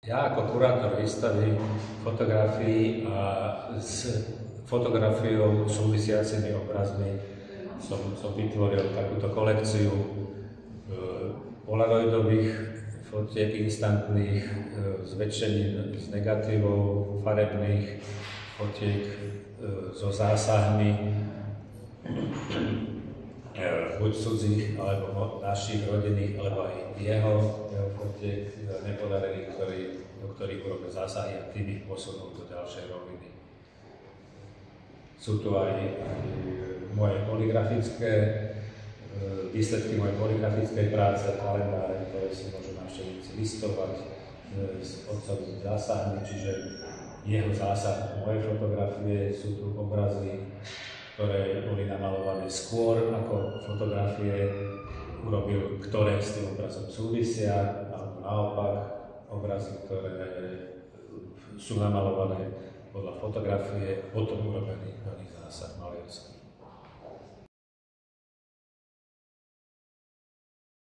Ja ako kurátor výstavy fotografií a s fotografiou súvisiacimi obrazmi som vytvoril takúto kolekciu polaroidových fotiek instantných, zväčšením z negatívov, farebných fotiek so zásahmi, buď cudzích, alebo našich rodinných, alebo aj jeho fotiek nepodarených, do ktorých urobil zásahy a tým ich posunul do ďalšej roviny. Sú tu aj moje poligrafické výsledky mojej poligrafickej práce, kalendáre, ktoré si môžu návštevníci listovať s otcovými zásahmi, čiže jeho zásah mojej fotografie. Sú tu obrazy, ktoré boli namalované skôr ako fotografie, urobil, ktoré s tým obrazom súvisia, alebo naopak obrazy, ktoré sú namalované podľa fotografie, potom urobený zásah malierský.